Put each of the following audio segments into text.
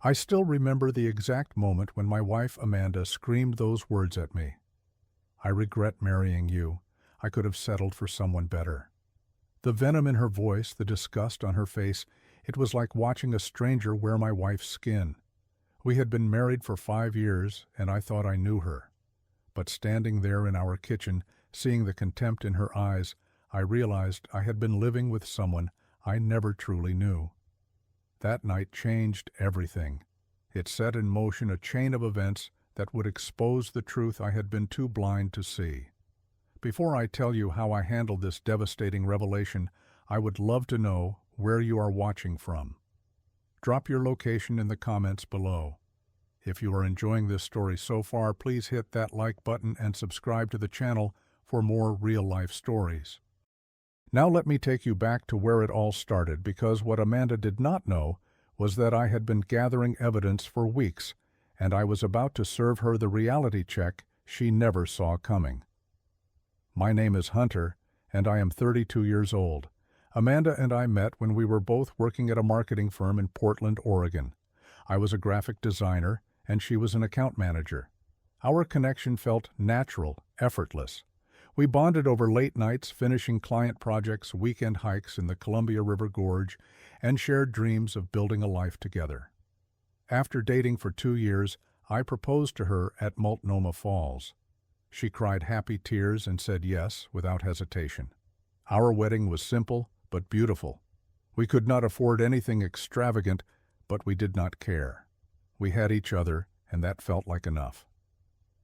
I still remember the exact moment when my wife Amanda screamed those words at me. "I regret marrying you. I could have settled for someone better." The venom in her voice, the disgust on her face, it was like watching a stranger wear my wife's skin. We had been married for 5 years, and I thought I knew her. But standing there in our kitchen, seeing the contempt in her eyes, I realized I had been living with someone I never truly knew. That night changed everything. It set in motion a chain of events that would expose the truth I had been too blind to see. Before I tell you how I handled this devastating revelation, I would love to know where you are watching from. Drop your location in the comments below. If you are enjoying this story so far, please hit that like button and subscribe to the channel for more real-life stories. Now let me take you back to where it all started, because what Amanda did not know was that I had been gathering evidence for weeks, and I was about to serve her the reality check she never saw coming. My name is Hunter, and I am 32 years old. Amanda and I met when we were both working at a marketing firm in Portland, Oregon. I was a graphic designer, and she was an account manager. Our connection felt natural, effortless. We bonded over late nights, finishing client projects, weekend hikes in the Columbia River Gorge, and shared dreams of building a life together. After dating for 2 years, I proposed to her at Multnomah Falls. She cried happy tears and said yes without hesitation. Our wedding was simple but beautiful. We could not afford anything extravagant, but we did not care. We had each other, and that felt like enough.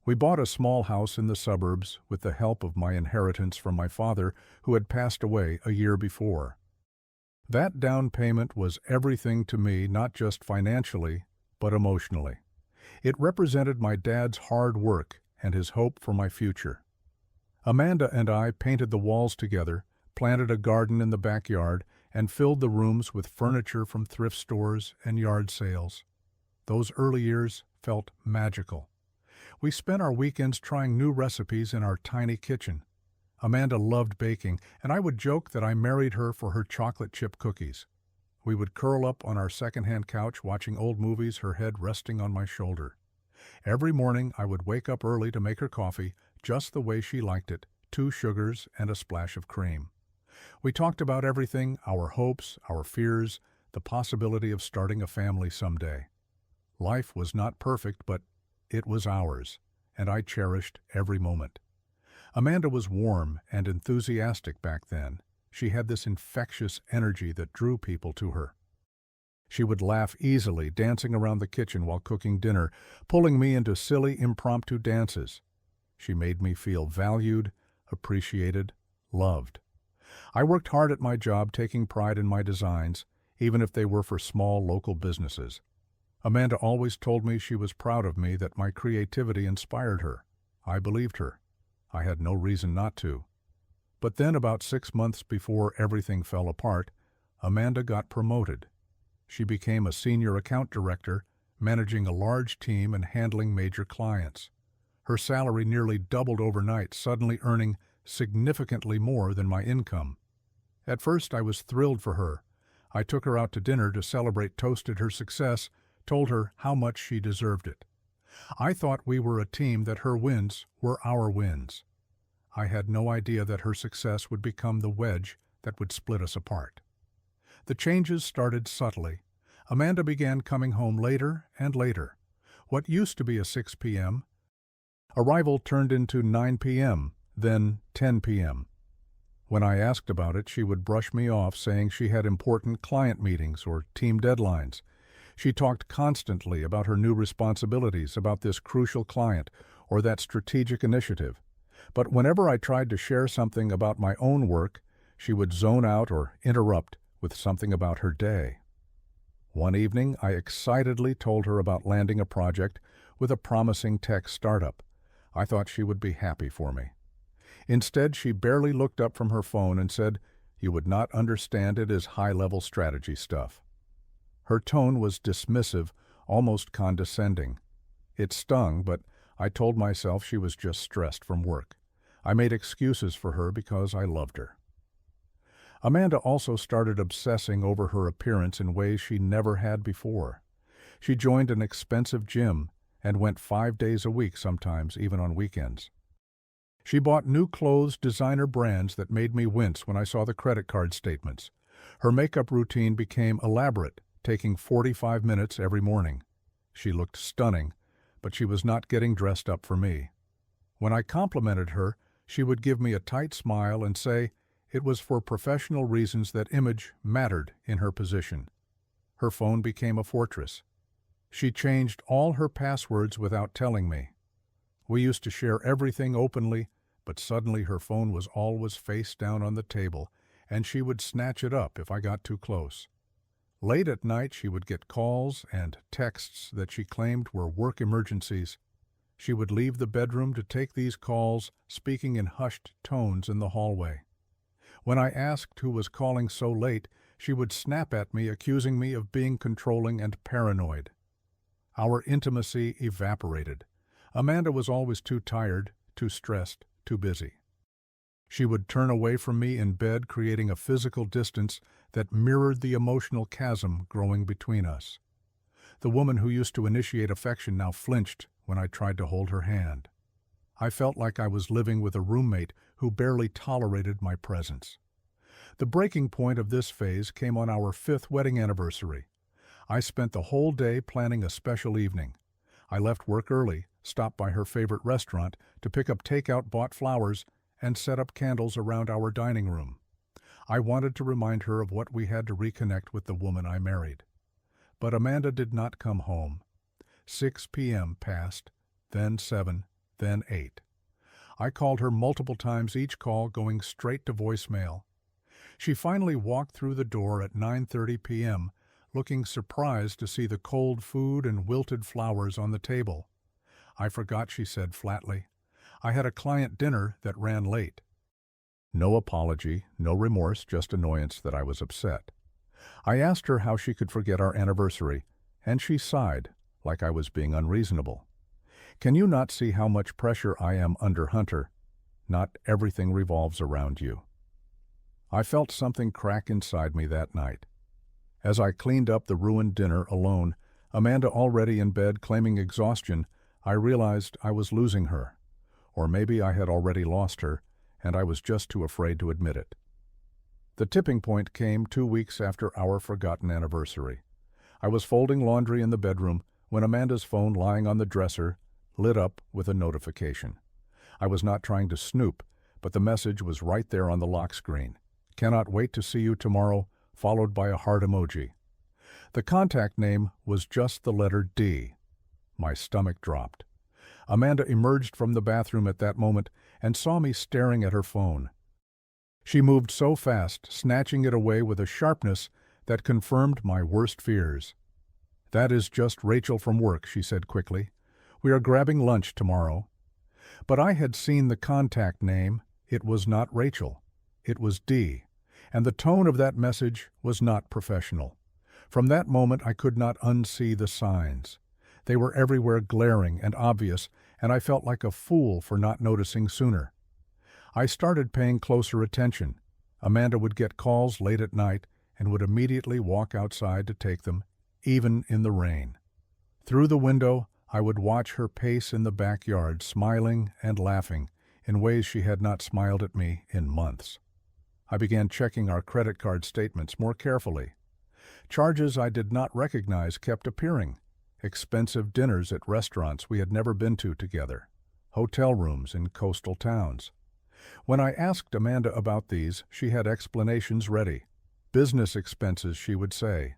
We bought a small house in the suburbs with the help of my inheritance from my father, who had passed away a year before. That down payment was everything to me, not just financially, but emotionally. It represented my dad's hard work and his hope for my future. Amanda and I painted the walls together, planted a garden in the backyard, and filled the rooms with furniture from thrift stores and yard sales. Those early years felt magical. We spent our weekends trying new recipes in our tiny kitchen. Amanda loved baking, and I would joke that I married her for her chocolate chip cookies. We would curl up on our secondhand couch watching old movies, her head resting on my shoulder. Every morning I would wake up early to make her coffee, just the way she liked it, 2 sugars and a splash of cream. We talked about everything, our hopes, our fears, the possibility of starting a family someday. Life was not perfect, but it was ours, and I cherished every moment. Amanda was warm and enthusiastic back then. She had this infectious energy that drew people to her. She would laugh easily, dancing around the kitchen while cooking dinner, pulling me into silly impromptu dances. She made me feel valued, appreciated, loved. I worked hard at my job, taking pride in my designs, even if they were for small local businesses. Amanda always told me she was proud of me, that my creativity inspired her. I believed her. I had no reason not to. But then, about 6 months before everything fell apart, Amanda got promoted. She became a senior account director, managing a large team and handling major clients. Her salary nearly doubled overnight, suddenly earning significantly more than my income. At first, I was thrilled for her. I took her out to dinner to celebrate, toasted her success, told her how much she deserved it. I thought we were a team, that her wins were our wins. I had no idea that her success would become the wedge that would split us apart. The changes started subtly. Amanda began coming home later and later. What used to be a 6 p.m. arrival turned into 9 p.m., then 10 p.m. When I asked about it, she would brush me off, saying she had important client meetings or team deadlines. She talked constantly about her new responsibilities, about this crucial client or that strategic initiative. But whenever I tried to share something about my own work, she would zone out or interrupt with something about her day. One evening, I excitedly told her about landing a project with a promising tech startup. I thought she would be happy for me. Instead, she barely looked up from her phone and said, "You would not understand, it is high-level strategy stuff." Her tone was dismissive, almost condescending. It stung, but I told myself she was just stressed from work. I made excuses for her because I loved her. Amanda also started obsessing over her appearance in ways she never had before. She joined an expensive gym and went 5 days a week sometimes, even on weekends. She bought new clothes, designer brands that made me wince when I saw the credit card statements. Her makeup routine became elaborate, taking 45 minutes every morning. She looked stunning, but she was not getting dressed up for me. When I complimented her, she would give me a tight smile and say it was for professional reasons, that image mattered in her position. Her phone became a fortress. She changed all her passwords without telling me. We used to share everything openly, but suddenly her phone was always face down on the table, and she would snatch it up if I got too close. Late at night, she would get calls and texts that she claimed were work emergencies. She would leave the bedroom to take these calls, speaking in hushed tones in the hallway. When I asked who was calling so late, she would snap at me, accusing me of being controlling and paranoid. Our intimacy evaporated. Amanda was always too tired, too stressed, too busy. She would turn away from me in bed, creating a physical distance that mirrored the emotional chasm growing between us. The woman who used to initiate affection now flinched when I tried to hold her hand. I felt like I was living with a roommate who barely tolerated my presence. The breaking point of this phase came on our 5th wedding anniversary. I spent the whole day planning a special evening. I left work early, stopped by her favorite restaurant to pick up takeout, bought flowers, and set up candles around our dining room. I wanted to remind her of what we had to reconnect with the woman I married. But Amanda did not come home. 6 p.m. passed, then 7, then 8. I called her multiple times, each call going straight to voicemail. She finally walked through the door at 9:30 p.m., looking surprised to see the cold food and wilted flowers on the table. "I forgot," she said flatly. "I had a client dinner that ran late." No apology, no remorse, just annoyance that I was upset. I asked her how she could forget our anniversary, and she sighed, like I was being unreasonable. "Can you not see how much pressure I am under, Hunter? Not everything revolves around you." I felt something crack inside me that night. As I cleaned up the ruined dinner alone, Amanda already in bed claiming exhaustion, I realized I was losing her. Or maybe I had already lost her, and I was just too afraid to admit it. The tipping point came 2 weeks after our forgotten anniversary. I was folding laundry in the bedroom when Amanda's phone, lying on the dresser, lit up with a notification. I was not trying to snoop, but the message was right there on the lock screen. "Cannot wait to see you tomorrow," followed by a heart emoji. The contact name was just the letter D. My stomach dropped. Amanda emerged from the bathroom at that moment and saw me staring at her phone. She moved so fast, snatching it away with a sharpness that confirmed my worst fears. "That is just Rachel from work," she said quickly. "We are grabbing lunch tomorrow." But I had seen the contact name. It was not Rachel. It was D, and the tone of that message was not professional. From that moment I could not unsee the signs. They were everywhere, glaring and obvious, and I felt like a fool for not noticing sooner. I started paying closer attention. Amanda would get calls late at night and would immediately walk outside to take them, even in the rain. Through the window, I would watch her pace in the backyard, smiling and laughing in ways she had not smiled at me in months. I began checking our credit card statements more carefully. Charges I did not recognize kept appearing. Expensive dinners at restaurants we had never been to together. Hotel rooms in coastal towns. When I asked Amanda about these, she had explanations ready. "Business expenses," she would say.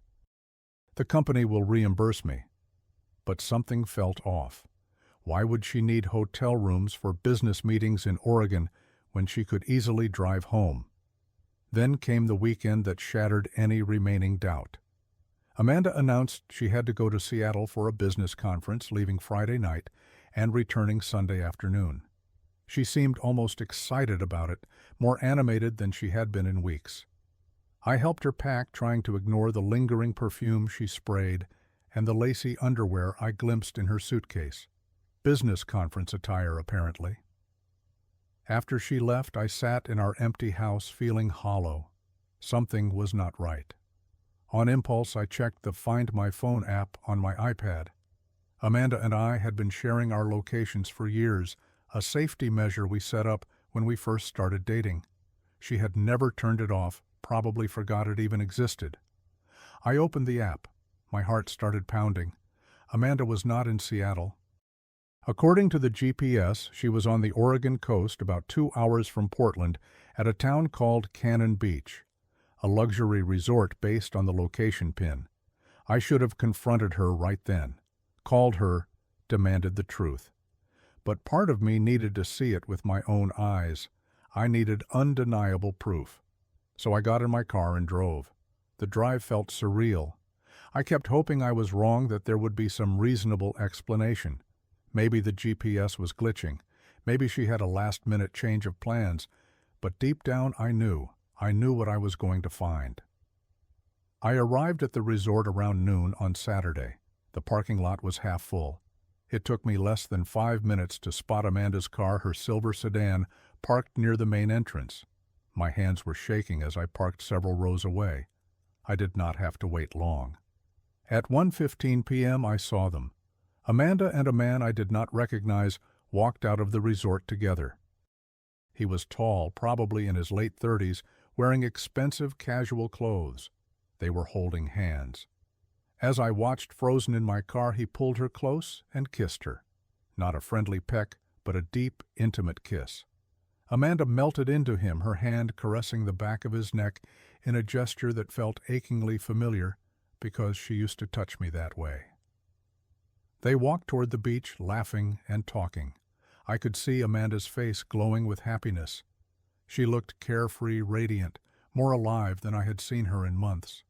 "The company will reimburse me." But something felt off. Why would she need hotel rooms for business meetings in Oregon when she could easily drive home? Then came the weekend that shattered any remaining doubt. Amanda announced she had to go to Seattle for a business conference, leaving Friday night and returning Sunday afternoon. She seemed almost excited about it, more animated than she had been in weeks. I helped her pack, trying to ignore the lingering perfume she sprayed and the lacy underwear I glimpsed in her suitcase. Business conference attire, apparently. After she left, I sat in our empty house feeling hollow. Something was not right. On impulse, I checked the Find My Phone app on my iPad. Amanda and I had been sharing our locations for years, a safety measure we set up when we first started dating. She had never turned it off, probably forgot it even existed. I opened the app. My heart started pounding. Amanda was not in Seattle. According to the GPS, she was on the Oregon coast about 2 hours from Portland at a town called Cannon Beach, a luxury resort based on the location pin. I should have confronted her right then, called her, demanded the truth. But part of me needed to see it with my own eyes. I needed undeniable proof. So I got in my car and drove. The drive felt surreal. I kept hoping I was wrong, that there would be some reasonable explanation. Maybe the GPS was glitching. Maybe she had a last-minute change of plans. But deep down I knew what I was going to find. I arrived at the resort around noon on Saturday. The parking lot was half full. It took me less than 5 minutes to spot Amanda's car, her silver sedan, parked near the main entrance. My hands were shaking as I parked several rows away. I did not have to wait long. At 1:15 p.m. I saw them. Amanda and a man I did not recognize walked out of the resort together. He was tall, probably in his late 30s, wearing expensive casual clothes. They were holding hands. As I watched frozen in my car, he pulled her close and kissed her. Not a friendly peck, but a deep, intimate kiss. Amanda melted into him, her hand caressing the back of his neck in a gesture that felt achingly familiar because she used to touch me that way. They walked toward the beach, laughing and talking. I could see Amanda's face glowing with happiness. She looked carefree, radiant, more alive than I had seen her in months.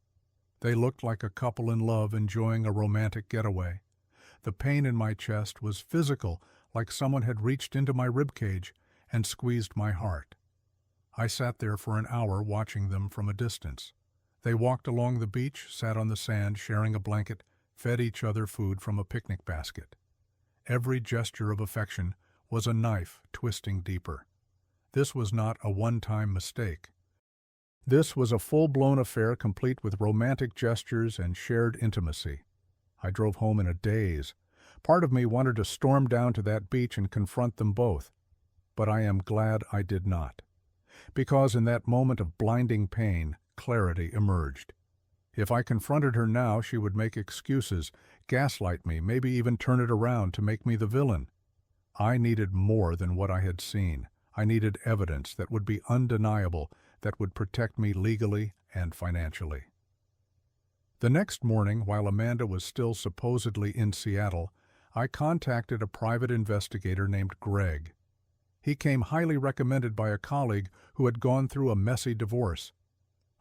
They looked like a couple in love enjoying a romantic getaway. The pain in my chest was physical, like someone had reached into my ribcage and squeezed my heart. I sat there for an hour watching them from a distance. They walked along the beach, sat on the sand, sharing a blanket, fed each other food from a picnic basket. Every gesture of affection was a knife twisting deeper. This was not a one-time mistake. This was a full-blown affair, complete with romantic gestures and shared intimacy. I drove home in a daze. Part of me wanted to storm down to that beach and confront them both. But I am glad I did not. Because in that moment of blinding pain, clarity emerged. If I confronted her now, she would make excuses, gaslight me, maybe even turn it around to make me the villain. I needed more than what I had seen. I needed evidence that would be undeniable, that would protect me legally and financially. The next morning, while Amanda was still supposedly in Seattle, I contacted a private investigator named Greg. He came highly recommended by a colleague who had gone through a messy divorce.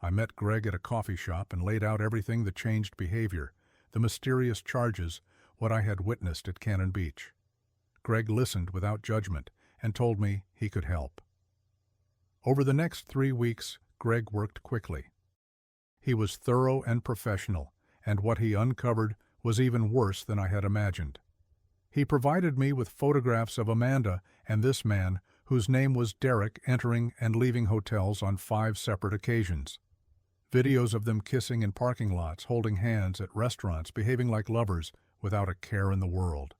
I met Greg at a coffee shop and laid out everything: the changed behavior, the mysterious charges, what I had witnessed at Cannon Beach. Greg listened without judgment and told me he could help. Over the next 3 weeks, Greg worked quickly. He was thorough and professional, and what he uncovered was even worse than I had imagined. He provided me with photographs of Amanda and this man, whose name was Derek, entering and leaving hotels on 5 separate occasions. Videos of them kissing in parking lots, holding hands at restaurants, behaving like lovers without a care in the world.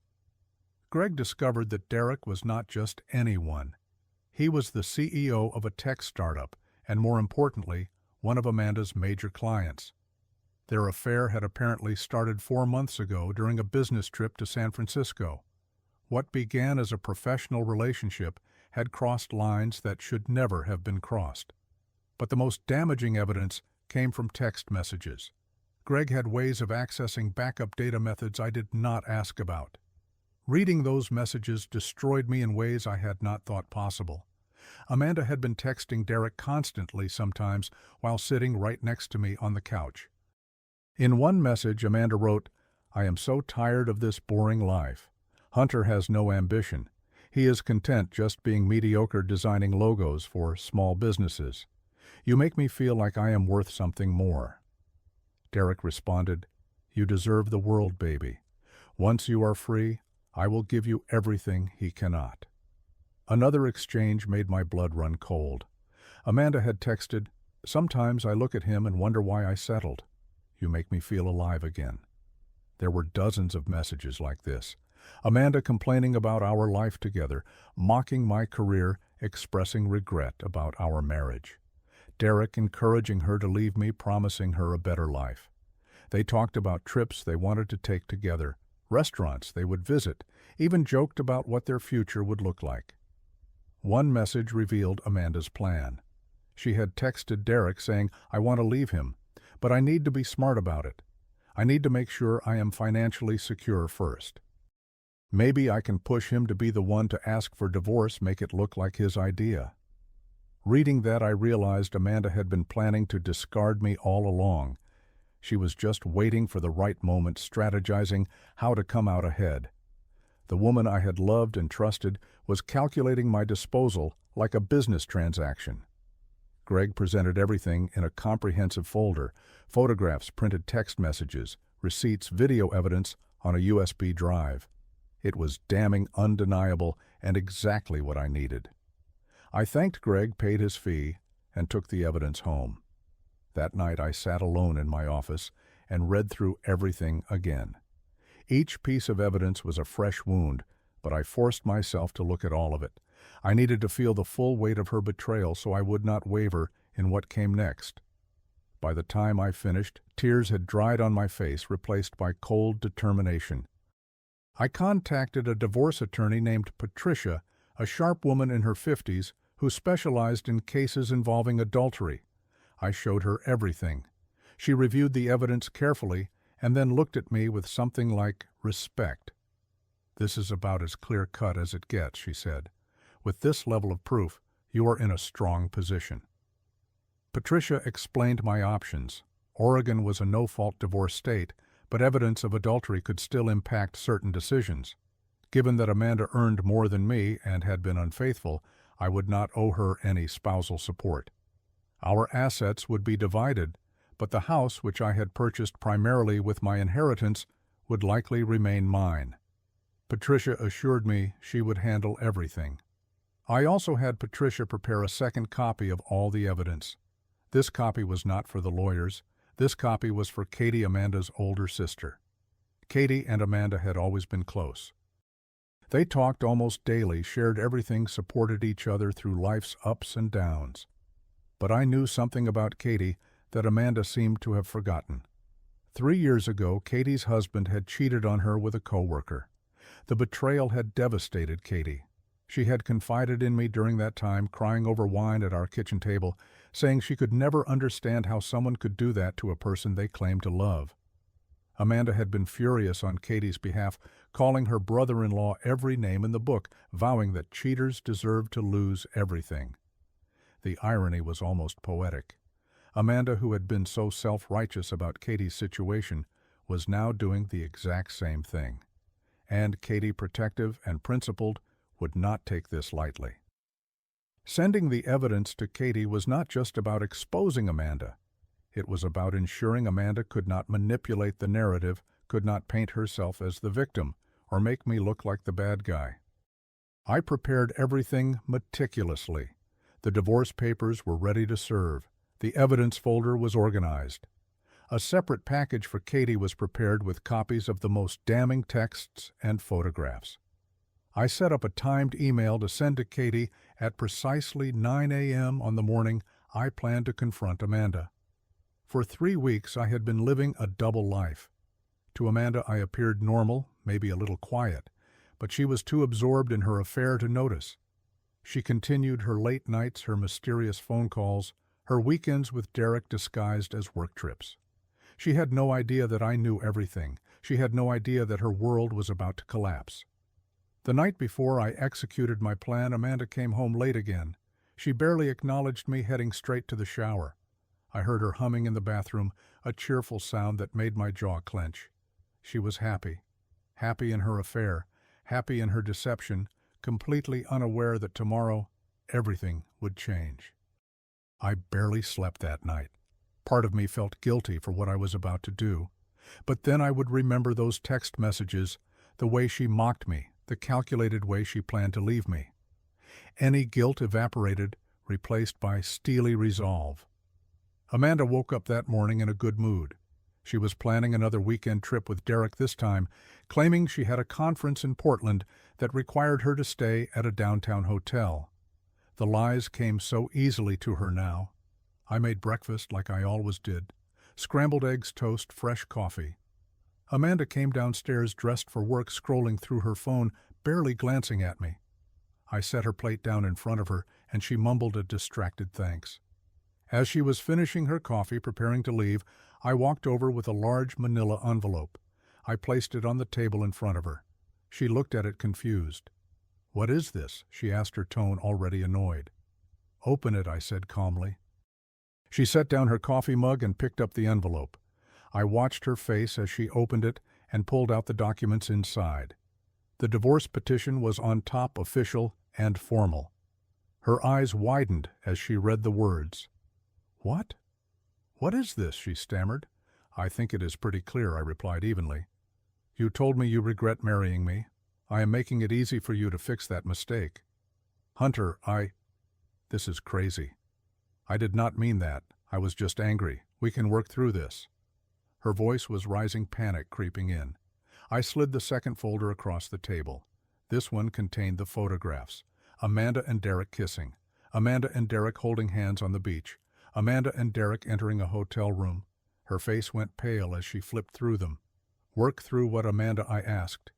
Greg discovered that Derek was not just anyone. He was the CEO of a tech startup, and more importantly, one of Amanda's major clients. Their affair had apparently started 4 months ago during a business trip to San Francisco. What began as a professional relationship had crossed lines that should never have been crossed. But the most damaging evidence came from text messages. Greg had ways of accessing backup data methods I did not ask about. Reading those messages destroyed me in ways I had not thought possible. Amanda had been texting Derek constantly, sometimes while sitting right next to me on the couch. In one message, Amanda wrote, "I am so tired of this boring life. Hunter has no ambition. He is content just being mediocre designing logos for small businesses. You make me feel like I am worth something more." Derek responded, "You deserve the world, baby. Once you are free, I will give you everything he cannot." Another exchange made my blood run cold. Amanda had texted, "Sometimes I look at him and wonder why I settled. You make me feel alive again." There were dozens of messages like this. Amanda complaining about our life together, mocking my career, expressing regret about our marriage. Derek encouraging her to leave me, promising her a better life. They talked about trips they wanted to take together, restaurants they would visit, even joked about what their future would look like. One message revealed Amanda's plan. She had texted Derek saying, "I want to leave him, but I need to be smart about it. I need to make sure I am financially secure first. Maybe I can push him to be the one to ask for divorce, make it look like his idea." Reading that, I realized Amanda had been planning to discard me all along. She was just waiting for the right moment, strategizing how to come out ahead. The woman I had loved and trusted was calculating my disposal like a business transaction. Greg presented everything in a comprehensive folder: photographs, printed text messages, receipts, video evidence on a USB drive. It was damning undeniable and exactly what I needed. I thanked Greg, paid his fee, and took the evidence home. That night I sat alone in my office and read through everything again. Each piece of evidence was a fresh wound, but I forced myself to look at all of it. I needed to feel the full weight of her betrayal so I would not waver in what came next. By the time I finished, tears had dried on my face, replaced by cold determination. I contacted a divorce attorney named Patricia, a sharp woman in her 50s who specialized in cases involving adultery. I showed her everything. She reviewed the evidence carefully and then looked at me with something like respect. "This is about as clear-cut as it gets," she said. "With this level of proof, you are in a strong position." Patricia explained my options. Oregon was a no-fault divorce state, but evidence of adultery could still impact certain decisions. Given that Amanda earned more than me and had been unfaithful, I would not owe her any spousal support. Our assets would be divided, but the house, which I had purchased primarily with my inheritance, would likely remain mine. Patricia assured me she would handle everything. I also had Patricia prepare a second copy of all the evidence. This copy was not for the lawyers. This copy was for Katie, Amanda's older sister. Katie and Amanda had always been close. They talked almost daily, shared everything, supported each other through life's ups and downs. But I knew something about Katie that Amanda seemed to have forgotten. 3 years ago, Katie's husband had cheated on her with a coworker. The betrayal had devastated Katie. She had confided in me during that time, crying over wine at our kitchen table, saying she could never understand how someone could do that to a person they claimed to love. Amanda had been furious on Katie's behalf, calling her brother-in-law every name in the book, vowing that cheaters deserved to lose everything. The irony was almost poetic. Amanda, who had been so self-righteous about Katie's situation, was now doing the exact same thing. And Katie, protective and principled, would not take this lightly. Sending the evidence to Katie was not just about exposing Amanda. It was about ensuring Amanda could not manipulate the narrative, could not paint herself as the victim, or make me look like the bad guy. I prepared everything meticulously. The divorce papers were ready to serve. The evidence folder was organized. A separate package for Katie was prepared with copies of the most damning texts and photographs. I set up a timed email to send to Katie at precisely 9 a.m. on the morning I planned to confront Amanda. For 3 weeks I had been living a double life. To Amanda I appeared normal, maybe a little quiet, but she was too absorbed in her affair to notice. She continued her late nights, her mysterious phone calls, her weekends with Derek disguised as work trips. She had no idea that I knew everything. She had no idea that her world was about to collapse. The night before I executed my plan, Amanda came home late again. She barely acknowledged me, heading straight to the shower. I heard her humming in the bathroom, a cheerful sound that made my jaw clench. She was happy. Happy in her affair, happy in her deception, completely unaware that tomorrow everything would change. I barely slept that night. Part of me felt guilty for what I was about to do. But then I would remember those text messages, the way she mocked me, the calculated way she planned to leave me. Any guilt evaporated, replaced by steely resolve. Amanda woke up that morning in a good mood. She was planning another weekend trip with Derek this time, claiming she had a conference in Portland that required her to stay at a downtown hotel. The lies came so easily to her now. I made breakfast like I always did. Scrambled eggs, toast, fresh coffee. Amanda came downstairs dressed for work, scrolling through her phone, barely glancing at me. I set her plate down in front of her, and she mumbled a distracted thanks. As she was finishing her coffee, preparing to leave, I walked over with a large manila envelope. I placed it on the table in front of her. She looked at it confused. "What is this?" she asked, her tone already annoyed. "Open it," I said calmly. She set down her coffee mug and picked up the envelope. I watched her face as she opened it and pulled out the documents inside. The divorce petition was on top, official and formal. Her eyes widened as she read the words. "What? What is this?" she stammered. "I think it is pretty clear," I replied evenly. "You told me you regret marrying me. I am making it easy for you to fix that mistake." "Hunter, This is crazy. I did not mean that. I was just angry. We can work through this." Her voice was rising, panic creeping in. I slid the second folder across the table. This one contained the photographs. Amanda and Derek kissing. Amanda and Derek holding hands on the beach. Amanda and Derek entering a hotel room. Her face went pale as she flipped through them. "Work through what, Amanda?" I asked.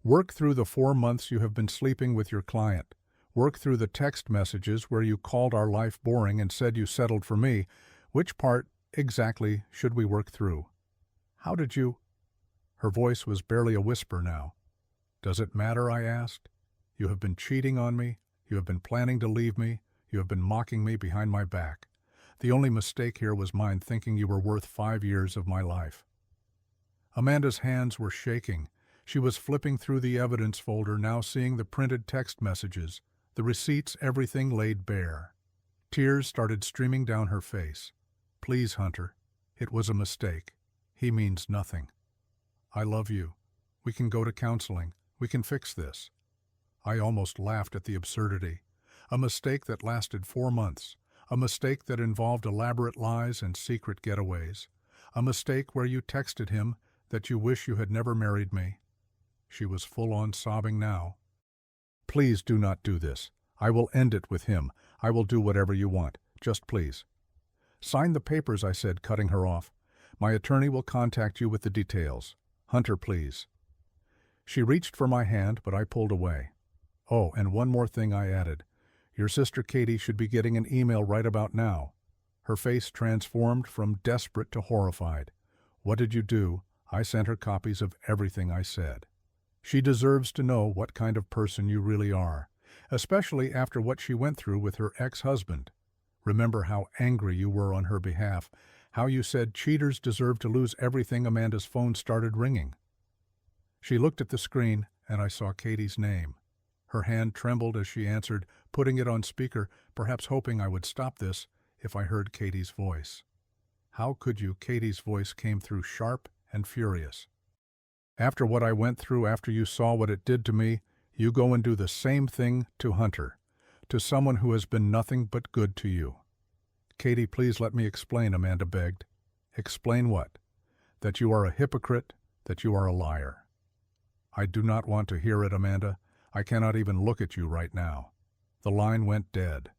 "Work through the 4 months you have been sleeping with your client. Work through the text messages where you called our life boring and said you settled for me. Which part exactly should we work through? How did you—" Her voice was barely a whisper now. "Does it matter?" I asked. "You have been cheating on me. You have been planning to leave me. You have been mocking me behind my back. The only mistake here was mine, thinking you were worth 5 years of my life." Amanda's hands were shaking. She was flipping through the evidence folder, now seeing the printed text messages, the receipts, everything laid bare. Tears started streaming down her face. "Please, Hunter. It was a mistake. He means nothing. I love you. We can go to counseling. We can fix this." I almost laughed at the absurdity. A mistake that lasted 4 months. A mistake that involved elaborate lies and secret getaways. A mistake where you texted him that you wish you had never married me. She was full-on sobbing now. "Please do not do this. I will end it with him. I will do whatever you want. Just please." "Sign the papers," I said, cutting her off. "My attorney will contact you with the details. Hunter, please." She reached for my hand, but I pulled away. "Oh, and one more thing," I added. "Your sister Katie should be getting an email right about now." Her face transformed from desperate to horrified. "What did you do?" I sent her copies of everything I said. "She deserves to know what kind of person you really are, especially after what she went through with her ex-husband. Remember how angry you were on her behalf, how you said cheaters deserve to lose everything." Amanda's phone started ringing. She looked at the screen, and I saw Katie's name. Her hand trembled as she answered, putting it on speaker, perhaps hoping I would stop this if I heard Katie's voice. "How could you?" Katie's voice came through sharp and furious. "After what I went through, after you saw what it did to me, you go and do the same thing to Hunter, to someone who has been nothing but good to you." "Katie, please let me explain," Amanda begged. "Explain what?" "That you are a hypocrite, that you are a liar." "I do not want to hear it, Amanda. I cannot even look at you right now." The line went dead.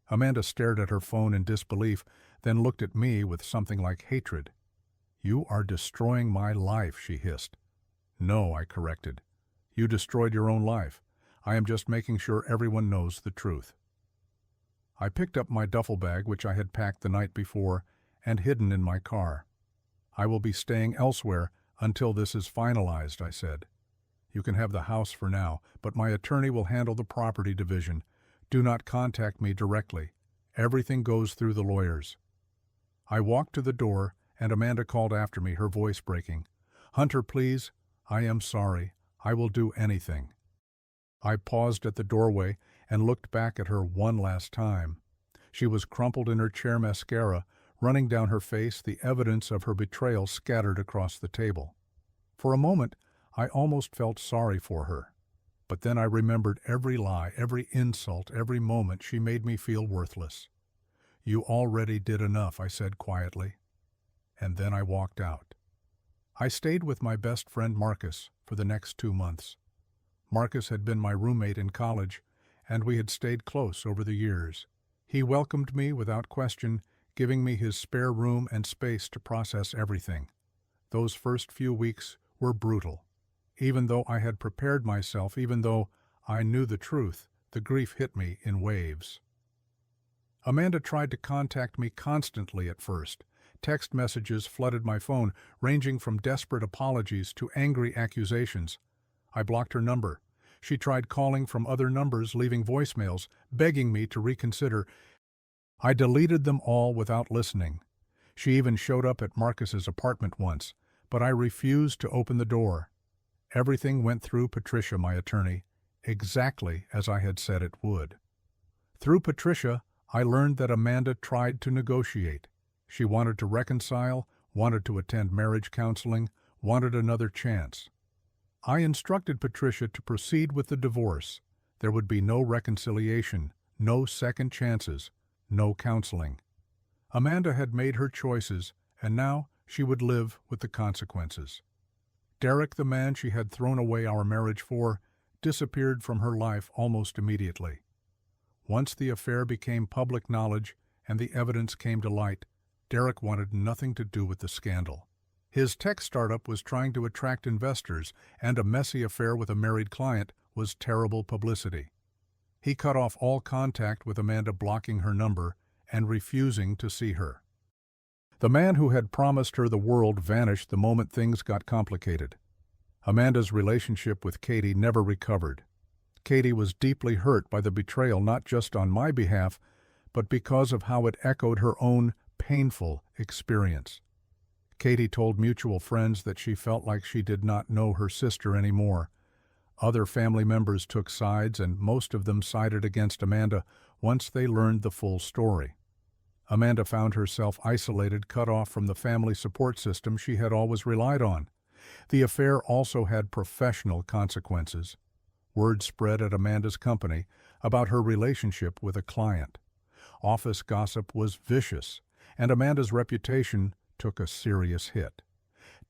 Amanda stared at her phone in disbelief, then looked at me with something like hatred. "You are destroying my life," she hissed. "No," I corrected. "You destroyed your own life. I am just making sure everyone knows the truth." I picked up my duffel bag, which I had packed the night before, and hidden in my car. "I will be staying elsewhere until this is finalized," I said. "You can have the house for now, but my attorney will handle the property division. Do not contact me directly. Everything goes through the lawyers." I walked to the door, and Amanda called after me, her voice breaking. "Hunter, please. I am sorry. I will do anything." I paused at the doorway and looked back at her one last time. She was crumpled in her chair, mascara running down her face, the evidence of her betrayal scattered across the table. For a moment, I almost felt sorry for her. But then I remembered every lie, every insult, every moment she made me feel worthless. "You already did enough," I said quietly. and then I walked out. I stayed with my best friend Marcus for the next 2 months. Marcus had been my roommate in college, and we had stayed close over the years. He welcomed me without question, giving me his spare room and space to process everything. Those first few weeks were brutal. Even though I had prepared myself, even though I knew the truth, the grief hit me in waves. Amanda tried to contact me constantly at first. Text messages flooded my phone, ranging from desperate apologies to angry accusations. I blocked her number. She tried calling from other numbers, leaving voicemails, begging me to reconsider. I deleted them all without listening. She even showed up at Marcus's apartment once, but I refused to open the door. Everything went through Patricia, my attorney, exactly as I had said it would. Through Patricia, I learned that Amanda tried to negotiate. She wanted to reconcile, wanted to attend marriage counseling, wanted another chance. I instructed Patricia to proceed with the divorce. There would be no reconciliation, no second chances, no counseling. Amanda had made her choices, and now she would live with the consequences. Derek, the man she had thrown away our marriage for, disappeared from her life almost immediately. Once the affair became public knowledge and the evidence came to light, Derek wanted nothing to do with the scandal. His tech startup was trying to attract investors, and a messy affair with a married client was terrible publicity. He cut off all contact with Amanda, blocking her number and refusing to see her. The man who had promised her the world vanished the moment things got complicated. Amanda's relationship with Katie never recovered. Katie was deeply hurt by the betrayal, not just on my behalf, but because of how it echoed her own painful experience. Katie told mutual friends that she felt like she did not know her sister anymore. Other family members took sides, and most of them sided against Amanda once they learned the full story. Amanda found herself isolated, cut off from the family support system she had always relied on. The affair also had professional consequences. Word spread at Amanda's company about her relationship with a client. Office gossip was vicious, and Amanda's reputation took a serious hit.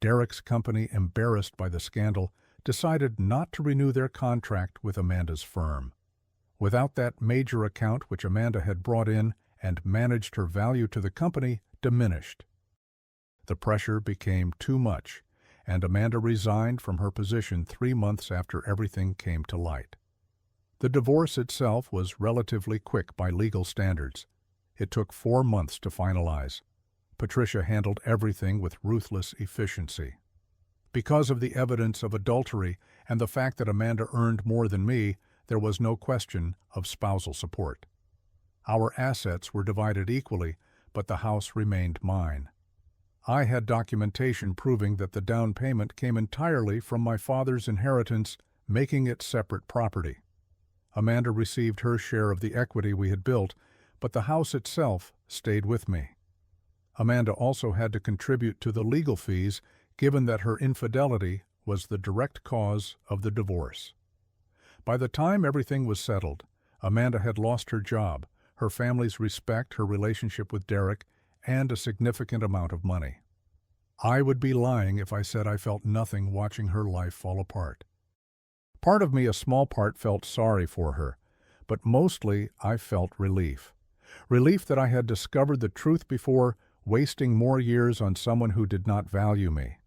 Derek's company, embarrassed by the scandal, decided not to renew their contract with Amanda's firm. Without that major account which Amanda had brought in and managed, her value to the company diminished. The pressure became too much, and Amanda resigned from her position 3 months after everything came to light. The divorce itself was relatively quick by legal standards. It took 4 months to finalize. Patricia handled everything with ruthless efficiency. Because of the evidence of adultery and the fact that Amanda earned more than me, there was no question of spousal support. Our assets were divided equally, but the house remained mine. I had documentation proving that the down payment came entirely from my father's inheritance, making it separate property. Amanda received her share of the equity we had built, but the house itself stayed with me. Amanda also had to contribute to the legal fees, given that her infidelity was the direct cause of the divorce. By the time everything was settled, Amanda had lost her job, her family's respect, her relationship with Derek, and a significant amount of money. I would be lying if I said I felt nothing watching her life fall apart. Part of me, a small part, felt sorry for her, but mostly I felt relief. Relief that I had discovered the truth before wasting more years on someone who did not value me.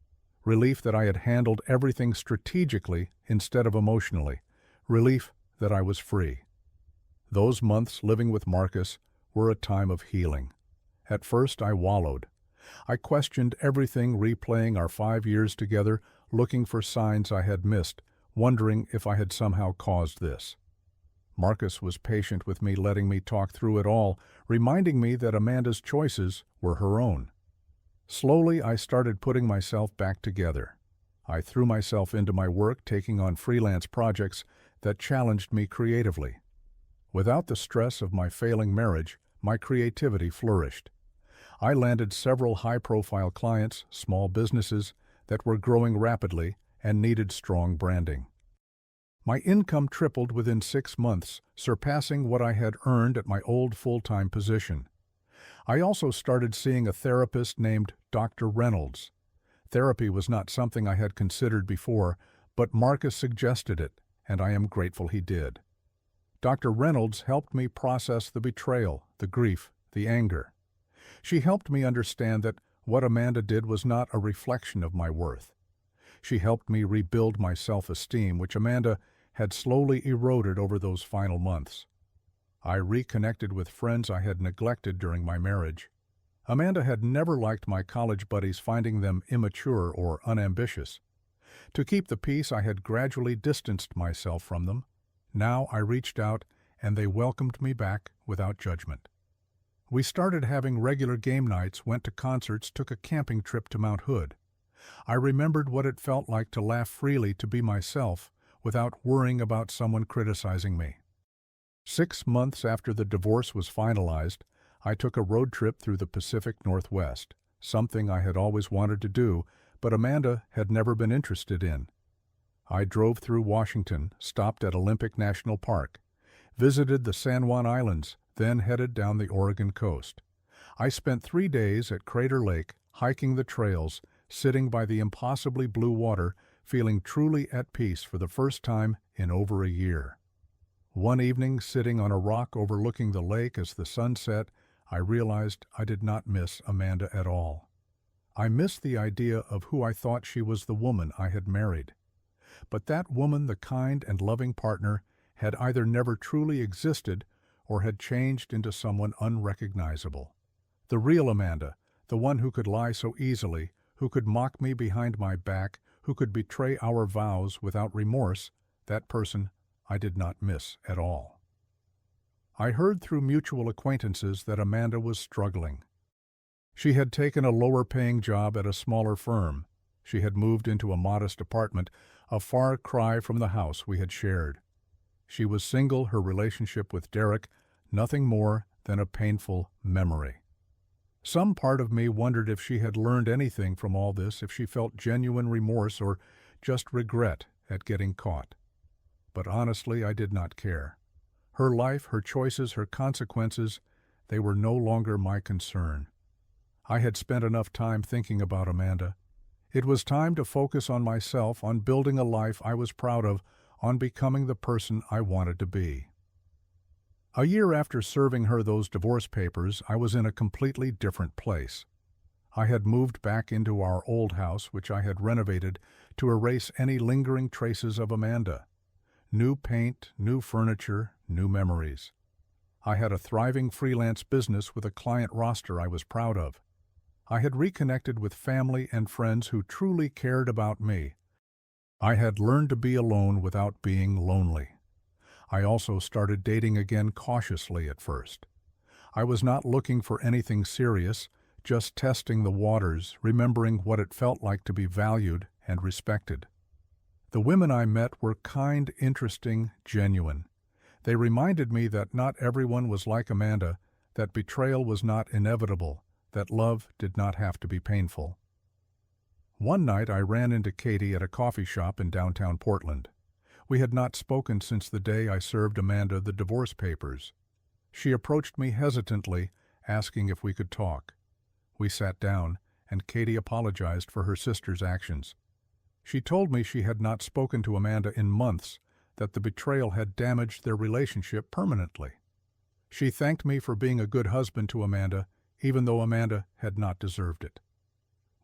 Relief that I had handled everything strategically instead of emotionally. Relief that I was free. Those months living with Marcus were a time of healing. At first I wallowed. I questioned everything, replaying our 5 years together, looking for signs I had missed, wondering if I had somehow caused this. Marcus was patient with me, letting me talk through it all, reminding me that Amanda's choices were her own. Slowly, I started putting myself back together. I threw myself into my work, taking on freelance projects that challenged me creatively. Without the stress of my failing marriage, my creativity flourished. I landed several high-profile clients, small businesses that were growing rapidly and needed strong branding. My income tripled within 6 months, surpassing what I had earned at my old full-time position. I also started seeing a therapist named Dr. Reynolds. Therapy was not something I had considered before, but Marcus suggested it, and I am grateful he did. Dr. Reynolds helped me process the betrayal, the grief, the anger. She helped me understand that what Amanda did was not a reflection of my worth. She helped me rebuild my self-esteem, which Amanda had slowly eroded over those final months. I reconnected with friends I had neglected during my marriage. Amanda had never liked my college buddies, finding them immature or unambitious. To keep the peace, I had gradually distanced myself from them. Now I reached out, and they welcomed me back without judgment. We started having regular game nights, went to concerts, took a camping trip to Mount Hood. I remembered what it felt like to laugh freely, to be myself, without worrying about someone criticizing me. 6 months after the divorce was finalized, I took a road trip through the Pacific Northwest, something I had always wanted to do, but Amanda had never been interested in. I drove through Washington, stopped at Olympic National Park, visited the San Juan Islands, then headed down the Oregon coast. I spent 3 days at Crater Lake, hiking the trails, sitting by the impossibly blue water, feeling truly at peace for the first time in over a year. One evening, sitting on a rock overlooking the lake as the sun set, I realized I did not miss Amanda at all. I missed the idea of who I thought she was, the woman I had married. But that woman, the kind and loving partner, had either never truly existed or had changed into someone unrecognizable. The real Amanda, the one who could lie so easily, who could mock me behind my back, who could betray our vows without remorse, that person I did not miss at all. I heard through mutual acquaintances that Amanda was struggling. She had taken a lower-paying job at a smaller firm. She had moved into a modest apartment, a far cry from the house we had shared. She was single, her relationship with Derek nothing more than a painful memory. Some part of me wondered if she had learned anything from all this, if she felt genuine remorse or just regret at getting caught. But honestly, I did not care. Her life, her choices, her consequences, they were no longer my concern. I had spent enough time thinking about Amanda. It was time to focus on myself, on building a life I was proud of, on becoming the person I wanted to be. A year after serving her those divorce papers, I was in a completely different place. I had moved back into our old house, which I had renovated to erase any lingering traces of Amanda. New paint, new furniture, new memories. I had a thriving freelance business with a client roster I was proud of. I had reconnected with family and friends who truly cared about me. I had learned to be alone without being lonely. I also started dating again, cautiously at first. I was not looking for anything serious, just testing the waters, remembering what it felt like to be valued and respected. The women I met were kind, interesting, genuine. They reminded me that not everyone was like Amanda, that betrayal was not inevitable, that love did not have to be painful. One night I ran into Katie at a coffee shop in downtown Portland. We had not spoken since the day I served Amanda the divorce papers. She approached me hesitantly, asking if we could talk. We sat down, and Katie apologized for her sister's actions. She told me she had not spoken to Amanda in months, that the betrayal had damaged their relationship permanently. She thanked me for being a good husband to Amanda, even though Amanda had not deserved it.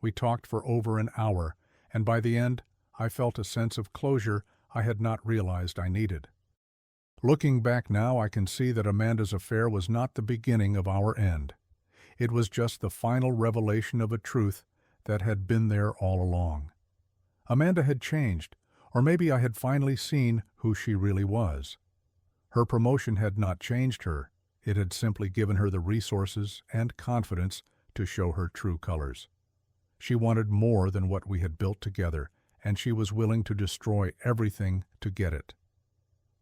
We talked for over an hour, and by the end, I felt a sense of closure I had not realized I needed. Looking back now, I can see that Amanda's affair was not the beginning of our end. It was just the final revelation of a truth that had been there all along. Amanda had changed, or maybe I had finally seen who she really was. Her promotion had not changed her. It had simply given her the resources and confidence to show her true colors. She wanted more than what we had built together, and she was willing to destroy everything to get it.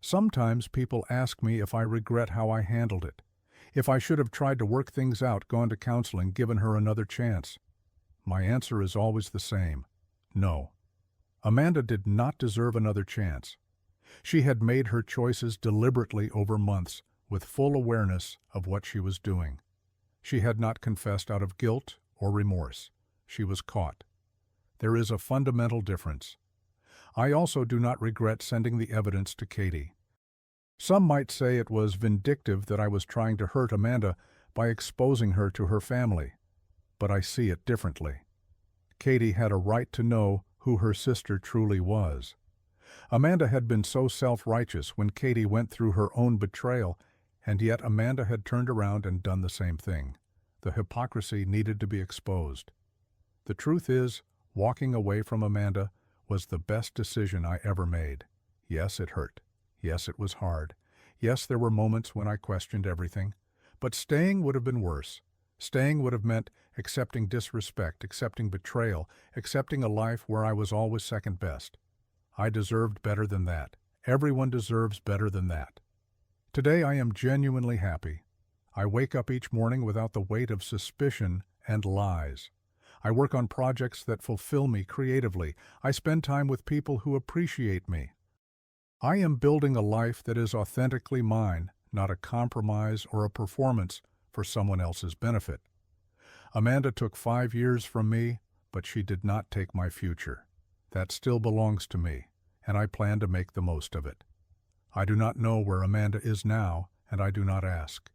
Sometimes people ask me if I regret how I handled it, if I should have tried to work things out, gone to counseling, given her another chance. My answer is always the same: no. Amanda did not deserve another chance. She had made her choices deliberately over months, with full awareness of what she was doing. She had not confessed out of guilt or remorse. She was caught. There is a fundamental difference. I also do not regret sending the evidence to Katie. Some might say it was vindictive that I was trying to hurt Amanda by exposing her to her family, but I see it differently. Katie had a right to know who her sister truly was. Amanda had been so self-righteous when Katie went through her own betrayal, and yet Amanda had turned around and done the same thing. The hypocrisy needed to be exposed. The truth is, walking away from Amanda was the best decision I ever made. Yes, it hurt. Yes, it was hard. Yes, there were moments when I questioned everything. But staying would have been worse. Staying would have meant accepting disrespect, accepting betrayal, accepting a life where I was always second best. I deserved better than that. Everyone deserves better than that. Today I am genuinely happy. I wake up each morning without the weight of suspicion and lies. I work on projects that fulfill me creatively. I spend time with people who appreciate me. I am building a life that is authentically mine, not a compromise or a performance for someone else's benefit. Amanda took 5 years from me, but she did not take my future. That still belongs to me, and I plan to make the most of it. I do not know where Amanda is now, and I do not ask.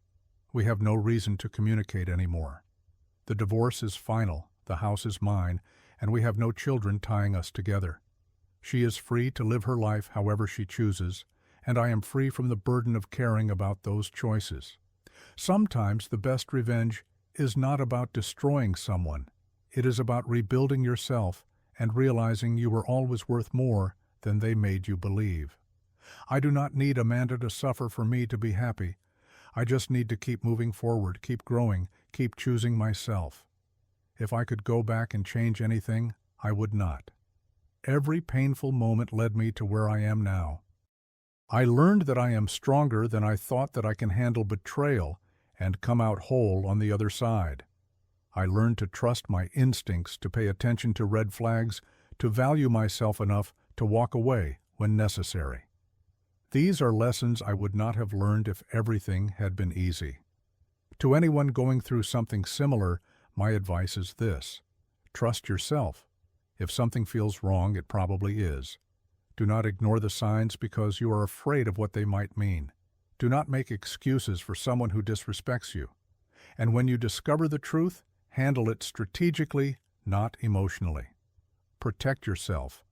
We have no reason to communicate anymore. The divorce is final, the house is mine, and we have no children tying us together. She is free to live her life however she chooses, and I am free from the burden of caring about those choices. Sometimes the best revenge is not about destroying someone. It is about rebuilding yourself and realizing you were always worth more than they made you believe. I do not need Amanda to suffer for me to be happy. I just need to keep moving forward, keep growing, keep choosing myself. If I could go back and change anything, I would not. Every painful moment led me to where I am now. I learned that I am stronger than I thought, that I can handle betrayal and come out whole on the other side. I learned to trust my instincts, to pay attention to red flags, to value myself enough to walk away when necessary. These are lessons I would not have learned if everything had been easy. To anyone going through something similar, my advice is this: trust yourself. If something feels wrong, it probably is. Do not ignore the signs because you are afraid of what they might mean. Do not make excuses for someone who disrespects you. And when you discover the truth, handle it strategically, not emotionally. Protect yourself.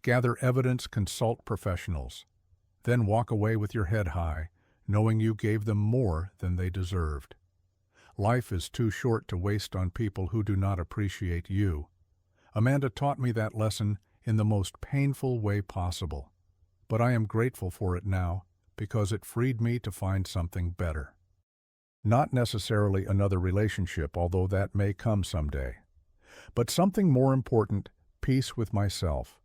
Gather evidence, consult professionals. Then walk away with your head high, knowing you gave them more than they deserved. Life is too short to waste on people who do not appreciate you. Amanda taught me that lesson in the most painful way possible, but I am grateful for it now because it freed me to find something better. Not necessarily another relationship, although that may come someday, but something more important: peace with myself,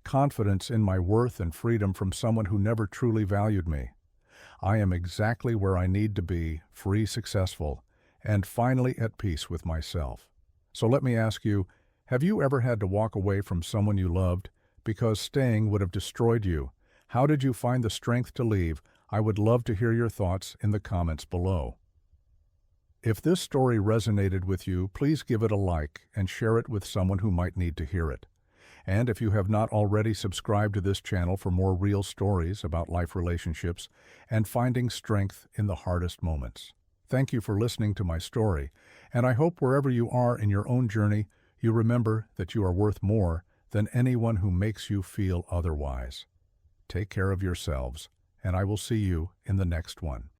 confidence in my worth, and freedom from someone who never truly valued me. I am exactly where I need to be, free, successful, and finally at peace with myself. So let me ask you, have you ever had to walk away from someone you loved because staying would have destroyed you? How did you find the strength to leave? I would love to hear your thoughts in the comments below. If this story resonated with you, please give it a like and share it with someone who might need to hear it. And if you have not already, subscribed to this channel for more real stories about life, relationships, and finding strength in the hardest moments. Thank you for listening to my story, and I hope wherever you are in your own journey, you remember that you are worth more than anyone who makes you feel otherwise. Take care of yourselves, and I will see you in the next one.